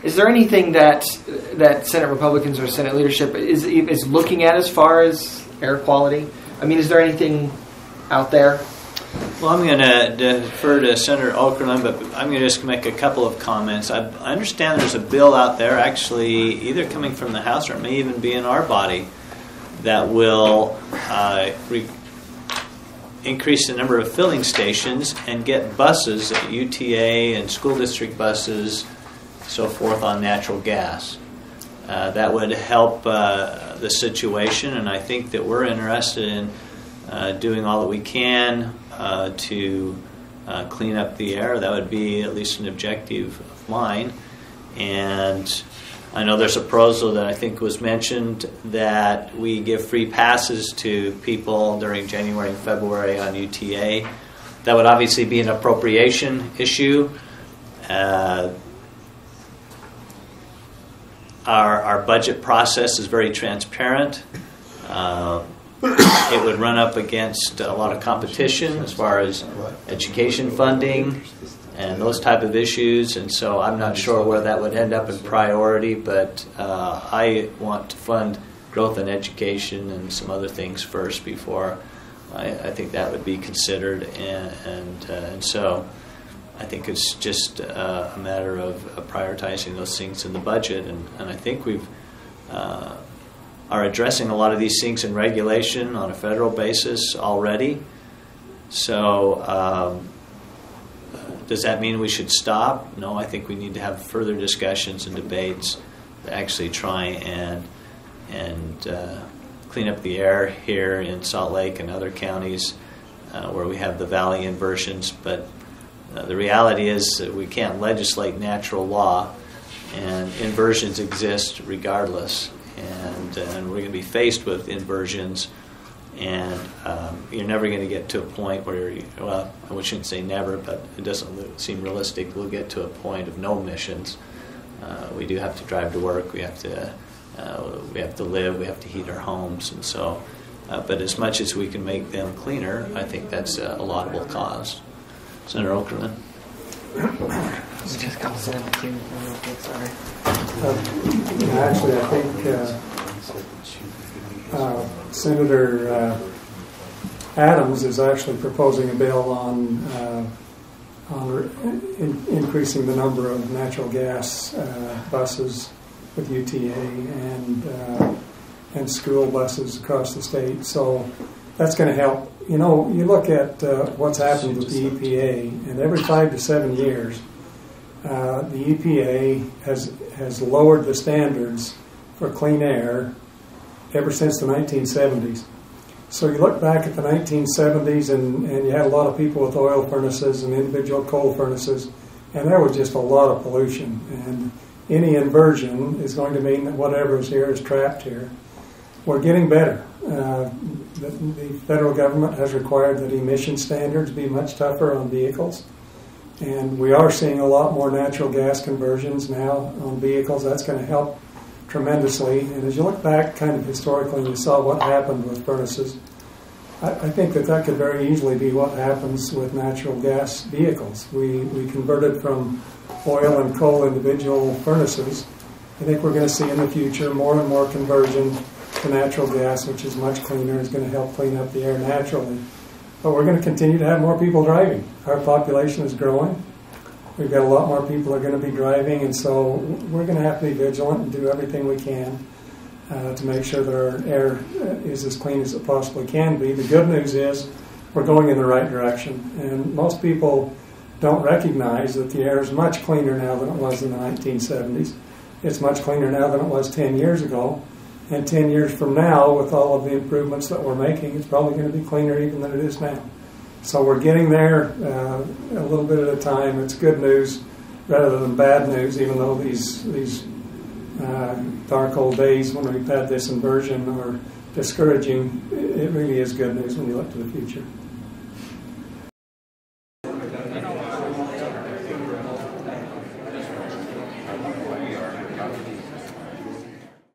Is there anything that Senate Republicans or Senate leadership is looking at as far as air quality? I mean, is there anything out there? Well, I'm going to defer to Senator Okerlund, but I'm going to just make a couple of comments. I understand there's a bill out there, actually either coming from the House or it may even be in our body, that will increase the number of filling stations and get buses, UTA and school district buses, so forth, on natural gas. That would help the situation, and I think that we're interested in doing all that we can to clean up the air. That would be at least an objective of mine. And I know there's a proposal that I think was mentioned that we give free passes to people during January and February on UTA. That would obviously be an appropriation issue. Our budget process is very transparent. It would run up against a lot of competition as far as education funding and those type of issues, and so I'm not sure where that would end up in priority, but I want to fund growth in education and some other things first before I think that would be considered, and so I think it's just a matter of prioritizing those things in the budget, and I think we've are addressing a lot of these things in regulation on a federal basis already. So does that mean we should stop? No, I think we need to have further discussions and debates to actually try and clean up the air here in Salt Lake and other counties where we have the valley inversions. But the reality is that we can't legislate natural law, and inversions exist regardless. And we're going to be faced with inversions, and you're never going to get to a point where, well, I shouldn't say never, but it doesn't seem realistic we'll get to a point of no emissions. We do have to drive to work, we have to live, we have to heat our homes, and so, but as much as we can make them cleaner, I think that's a laudable cause. Senator Okerlund. Actually, I think Senator Adams is actually proposing a bill on increasing the number of natural gas buses with UTA and school buses across the state. So that's going to help. You know, you look at what's happened with the EPA, and every 5 to 7 years, the EPA has lowered the standards for clean air ever since the 1970s. So you look back at the 1970s, and you had a lot of people with oil furnaces and individual coal furnaces, and there was just a lot of pollution. And any inversion is going to mean that whatever is here is trapped here. We're getting better. The federal government has required that emission standards be much tougher on vehicles, and we are seeing a lot more natural gas conversions now on vehicles. That's going to help tremendously. And as you look back kind of historically and you saw what happened with furnaces, I think that could very easily be what happens with natural gas vehicles. We converted from oil and coal individual furnaces. I think we're going to see in the future more and more conversion to natural gas, which is much cleaner, is going to help clean up the air naturally. But we're going to continue to have more people driving. Our population is growing. We've got a lot more people who are going to be driving, and so we're going to have to be vigilant and do everything we can to make sure that our air is as clean as it possibly can be. The good news is we're going in the right direction, and most people don't recognize that the air is much cleaner now than it was in the 1970s. It's much cleaner now than it was 10 years ago. And 10 years from now, with all of the improvements that we're making, it's probably going to be cleaner even than it is now. So we're getting there a little bit at a time. It's good news rather than bad news, even though these dark old days when we've had this inversion are discouraging. It really is good news when you look to the future.